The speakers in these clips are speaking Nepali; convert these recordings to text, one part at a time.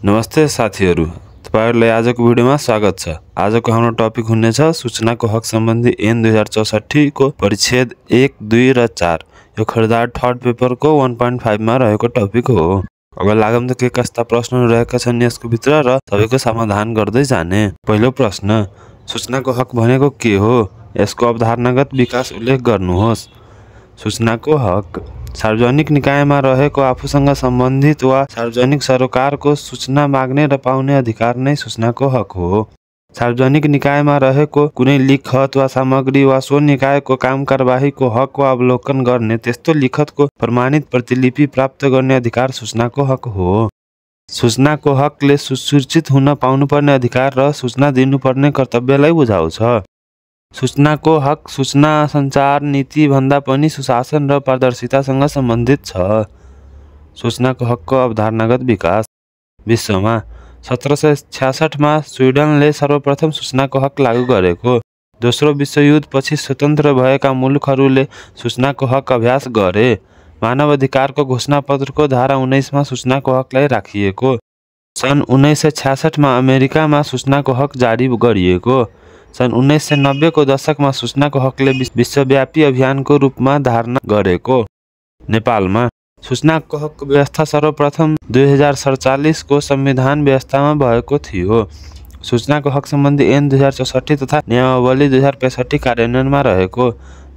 नमस्ते साथीहरू, तपाईहरुलाई आजको भिडियोमा स्वागत छ। आजको हाम्रो टपिक हुनेछ सूचनाको हक सम्बन्धी ऐन 2064 को परिच्छेद 1, 2 र 4। यो खरिदार थर्ड पेपरको 1.5 मा रहेको टपिक हो। अब लागम त के कस्ता प्रश्नहरु रहेका छन् यसको भित्र र सबैको समाधान गर्दै जाने। पहिलो प्रश्न, सूचनाको हक भनेको के हो? यसको अवधारणागत विकास उल्लेख गर्नुहोस्। सूचनाको हक सार्वजनिक निकायमा रहेको आफूसँग सम्बन्धित वा सार्वजनिक सरोकारको सूचना माग्ने र पाउने अधिकार नै सूचनाको हक हो। सार्वजनिक निकायमा रहेको कुनै लिखत वा सामग्री वा सो निकायको काम कारबाहीको हक वा अवलोकन गर्ने त्यस्तो लिखतको प्रमाणित प्रतिलिपि प्राप्त गर्ने अधिकार सूचनाको हक हो। सूचनाको हकले सुसूचित हुन पाउनुपर्ने अधिकार र सूचना दिनुपर्ने कर्तव्यलाई बुझाउँछ। सूचनाको हक सूचना सञ्चार नीति भन्दा पनि सुशासन र पारदर्शितासँग सम्बन्धित छ। सूचनाको हकको अवधारणागत विकास। विश्वमा 1766 मा स्विडेनले सर्वप्रथम सूचनाको हक लागू गरेको। दोस्रो विश्वयुद्धपछि स्वतन्त्र भएका मुलुकहरूले सूचनाको हक अभ्यास गरे। मानव अधिकारको घोषणापत्रको धारा 19 मा सूचनाको हकलाई राखिएको। सन् 1966 मा अमेरिकामा सूचनाको हक जारी गरिएको। सन् 1990 को दशकमा सूचनाको हकले विश्वव्यापी अभियानको रूपमा धारणा गरेको। नेपालमा सूचनाको हकको व्यवस्था सर्वप्रथम 2047 को संविधान व्यवस्थामा भएको थियो। सूचनाको हक सम्बन्धी ऐन 2064 तथा नियमावली 2065 कार्यान्वयनमा रहेको।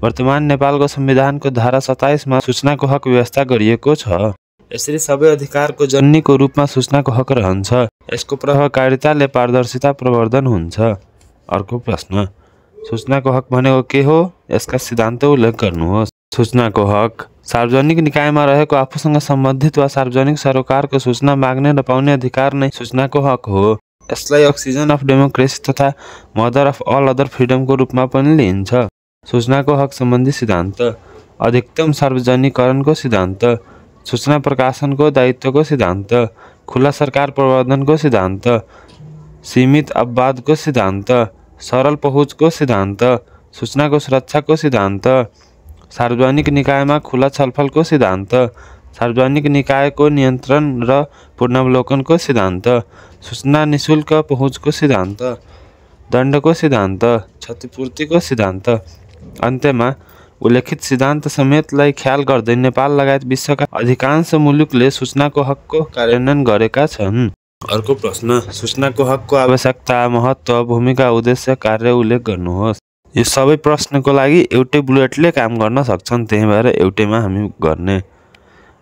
वर्तमान नेपालको संविधानको धारा 27 मा सूचनाको हक व्यवस्था गरिएको छ। यसरी सबै अधिकारको जननीको रूपमा सूचनाको हक रहन्छ। यसको प्रभावकारिताले पारदर्शिता प्रवर्धन हुन्छ। अर्को प्रश्न, सूचनाको हक भनेको के हो? यसका सिद्धान्त उल्लेख गर्नुहोस्। सूचनाको हक सार्वजनिक निकायमा रहेको आफूसँग सम्बन्धित वा सार्वजनिक सरोकारको सूचना माग्ने र पाउने अधिकार नै सूचनाको हक हो। यसलाई अक्सिजन अफ डेमोक्रेसी तथा मदर अफ अल अदर फ्रिडमको रूपमा पनि लिइन्छ। सूचनाको हक सम्बन्धी सिद्धान्त। अधिकतम सार्वजनिकरणको सिद्धान्त, सूचना प्रकाशनको दायित्वको सिद्धान्त, खुला सरकार प्रवर्धनको सिद्धान्त, सीमित अपवादको सिद्धान्त, सरल पहुँचको सिद्धान्त, सूचनाको सुरक्षाको सिद्धान्त, सार्वजनिक निकायमा खुला छलफलको सिद्धान्त, सार्वजनिक निकायको नियन्त्रण र पुनरावलोकनको सिद्धान्त, सूचना निशुल्क पहुँचको सिद्धान्त, दण्डको सिद्धान्त, क्षतिपूर्तिको सिद्धान्त। अन्त्यमा उल्लेखित सिद्धान्त समेतलाई ख्याल गर्दै नेपाल लगायत विश्वका अधिकांश मुलुकले सूचनाको हकको कार्यान्वयन गरेका छन्। अर्को प्रश्न, सूचनाको हकको आवश्यकता, महत्त्व, भूमिका, उद्देश्य, कार्य उल्लेख गर्नुहोस्। यो सबै प्रश्नको लागि एउटै बुलेटले काम गर्न सक्छन्, त्यही भएर एउटैमा हामी गर्ने।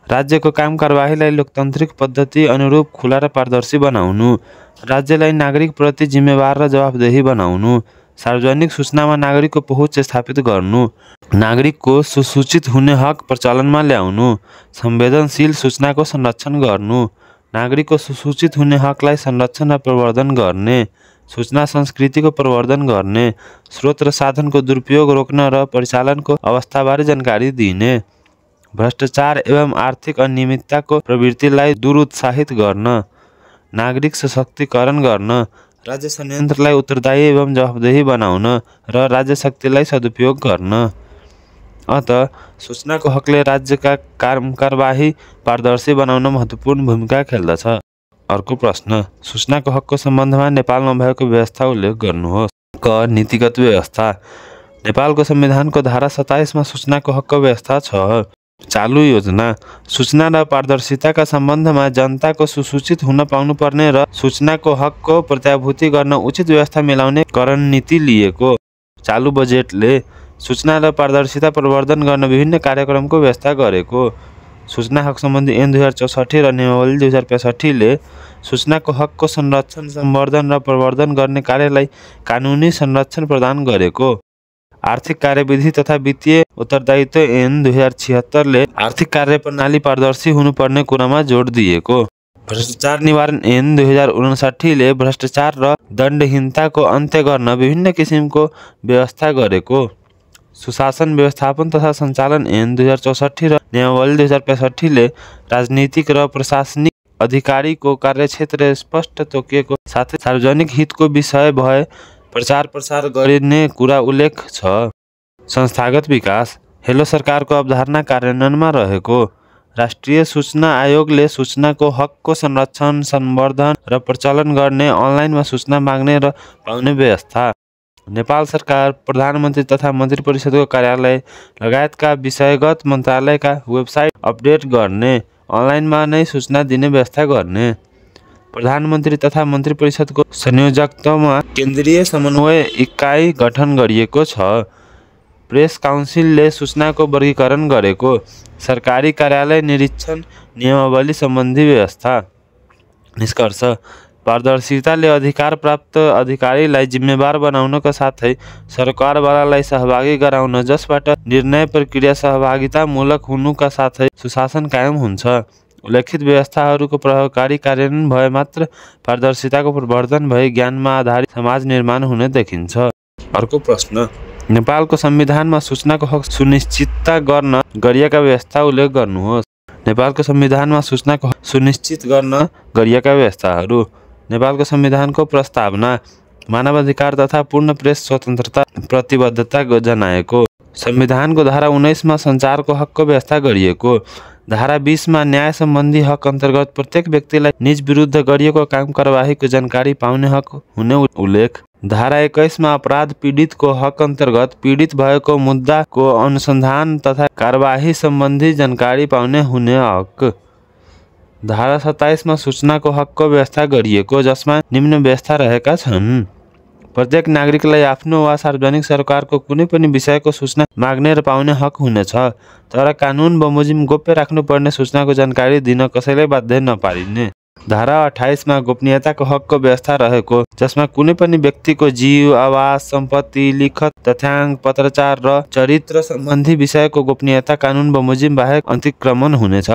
राज्यको काम कारबाहीलाई लोकतान्त्रिक पद्धति अनुरूप खुला र पारदर्शी बनाउनु, राज्यलाई नागरिकप्रति जिम्मेवार र जवाफदेही बनाउनु, सार्वजनिक सूचनामा नागरिकको पहुँच स्थापित गर्नु, नागरिकको सुसूचित हुने हक प्रचलनमा ल्याउनु, संवेदनशील सूचनाको संरक्षण गर्नु, नागरिकको सुसूचित हुने हकलाई संरक्षण र प्रवर्धन गर्ने, सूचना संस्कृतिको प्रवर्धन गर्ने, स्रोत र साधनको दुरुपयोग रोक्न र परिचालनको अवस्थाबारे जानकारी दिने, भ्रष्टाचार एवं आर्थिक अनियमितताको प्रवृत्तिलाई दुरुत्साहित गर्न, नागरिक सशक्तिकरण गर्न, राज्य संयन्त्रलाई उत्तरदायी एवं जवाफदेही बनाउन र राज्य शक्तिलाई सदुपयोग गर्न। अतः सूचनाको हकले राज्यका काम कारबाही पारदर्शी बनाउन महत्त्वपूर्ण भूमिका खेल्दछ। अर्को प्रश्न, सूचनाको हकको सम्बन्धमा नेपालमा भएको व्यवस्था उल्लेख गर्नुहोस्। क. नीतिगत व्यवस्था। नेपालको संविधानको धारा 27 मा सूचनाको हकको व्यवस्था छ। चालु योजना। सूचना र पारदर्शिताका सम्बन्धमा जनताको सुसूचित हुन पाउनुपर्ने र सूचनाको हकको प्रत्याभूति गर्न उचित व्यवस्था मिलाउने रणनीति लिएको। चालु बजेटले सूचना र पारदर्शिता प्रवर्धन गर्न विभिन्न कार्यक्रमको व्यवस्था गरेको। सूचना हक सम्बन्धी ऐन 2064 र नियमावली 2065 ले सूचनाको हकको संरक्षण, सम्वर्धन र प्रवर्धन गर्ने कार्यलाई कानुनी संरक्षण प्रदान गरेको। आर्थिक कार्यविधि तथा वित्तीय उत्तरदायित्व ऐन 2076 ले आर्थिक कार्यप्रणाली पारदर्शी हुनुपर्ने कुरामा जोड दिएको। भ्रष्टाचार निवारण ऐन 2059 ले भ्रष्टाचार र दण्डहीनताको अन्त्य गर्न विभिन्न किसिमको व्यवस्था गरेको। सुशासन व्यवस्थापन तथा सञ्चालन ऐन 2064 र नियमावली 2065 ले राजनीतिक र प्रशासनिक अधिकारीको कार्यक्षेत्र स्पष्ट तोकिएको साथै सार्वजनिक हितको विषय भए प्रचार प्रसार गरिने कुरा उल्लेख छ। संस्थागत विकास। हेलो सरकारको अवधारणा कार्यान्वयनमा रहेको। राष्ट्रिय सूचना आयोगले सूचनाको हकको संरक्षण, संवर्धन र प्रचलन गर्ने, अनलाइनमा सूचना माग्ने र पाउने व्यवस्था। नेपाल सरकार प्रधानमन्त्री तथा मन्त्री परिषदको कार्यालय लगायतका विषयगत मन्त्रालयका वेबसाइट अपडेट गर्ने, अनलाइनमा नै सूचना दिने व्यवस्था गर्ने। प्रधानमन्त्री तथा मन्त्री परिषदको संयोजकत्वमा केन्द्रीय समन्वय इकाइ गठन गरिएको छ। प्रेस काउन्सिलले सूचनाको वर्गीकरण गरेको। सरकारी कार्यालय निरीक्षण नियमावली सम्बन्धी व्यवस्था। निष्कर्ष: पारदर्शिताले अधिकार प्राप्त अधिकारीलाई जिम्मेवार बनाउनका साथै सरकारवालालाई सहभागी गराउन, जसबाट निर्णय प्रक्रिया सहभागितामूलक हुनुका साथै सुशासन कायम हुन्छ। उल्लेखित व्यवस्थाहरूको प्रभावकारी कार्यान्वयन भए मात्र पारदर्शिताको प्रवर्धन भई ज्ञानमा आधारित समाज निर्माण हुने देखिन्छ। अर्को प्रश्न: नेपालको संविधानमा सूचनाको हक सुनिश्चित गर्न गरिएका व्यवस्था उल्लेख गर्नुहोस्। नेपालको संविधानमा सूचनाको हक सुनिश्चित गर्न गरिएका व्यवस्थाहरू। नेपालको संविधानको प्रस्तावना मानवाधिकार तथा पूर्ण प्रेस स्वतन्त्रता प्रतिबद्धता जनाएको। संविधानको धारा 19 मा सञ्चारको हकको व्यवस्था गरिएको। धारा 20 मा न्याय सम्बन्धी हक अन्तर्गत प्रत्येक व्यक्तिलाई निज विरुद्ध गरिएको काम कारबाहीको जानकारी पाउने हक हुने उल्लेख। धारा 21 मा अपराध पीडितको हक अन्तर्गत पीडित भएको मुद्दाको अनुसन्धान तथा कारबाही सम्बन्धी जानकारी पाउने हुने हक। धारा 27 मा सूचनाको हकको व्यवस्था गरिएको, जसमा निम्न व्यवस्था रहेका छन्: प्रत्येक नागरिकलाई आफ्नो वा सार्वजनिक सरकारको कुनै पनि विषयको सूचना माग्ने र पाउने हक हुनेछ, तर कानुन बमोजिम गोप्य राख्नुपर्ने सूचनाको जानकारी दिन कसैलाई बाध्य नपारिने। धारा 28 मा गोपनीयताको हकको व्यवस्था रहेको, जसमा कुनै पनि व्यक्तिको जीव, आवास, सम्पत्ति, लिखत तथ्याङ्क, पत्रचार र चरित्र सम्बन्धी विषयको गोपनीयता कानुन बमोजिम बाहेक अतिक्रमण हुनेछ।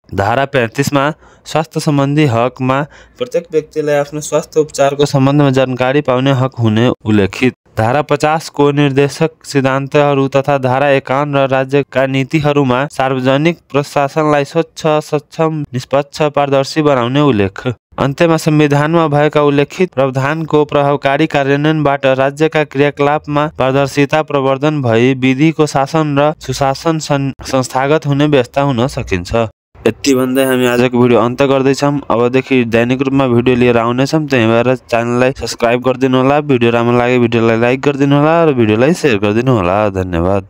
धारा 35 मा स्वास्थ्य सम्बन्धी हकमा प्रत्येक व्यक्तिलाई आफ्नो स्वास्थ्य उपचारको सम्बन्धमा जानकारी पाउने हक हुने उल्लेखित। धारा 50 को निर्देशक सिद्धान्तहरू तथा धारा 51 र राज्यका नीतिहरूमा सार्वजनिक प्रशासनलाई स्वच्छ, सक्षम, निष्पक्ष, पारदर्शी बनाउने उल्लेख। अन्त्यमा संविधानमा भएका उल्लेखित प्रावधानको प्रभावकारी कार्यान्वयनबाट राज्यका क्रियाकलापमा पारदर्शिता प्रवर्धन भई विधिको शासन र सुशासन संस्थागत हुने व्यवस्था हुन सकिन्छ। यति भन्दै हामी आजको भिडियो अन्त्य गर्दैछौँ। अबदेखि दैनिक रूपमा भिडियो लिएर आउनेछौँ, त्यही भएर च्यानललाई सब्स्क्राइब गरिदिनु होला। भिडियो राम्रो लागे भिडियोलाई लाइक गरिदिनु होला र भिडियोलाई सेयर गरिदिनु होला। धन्यवाद।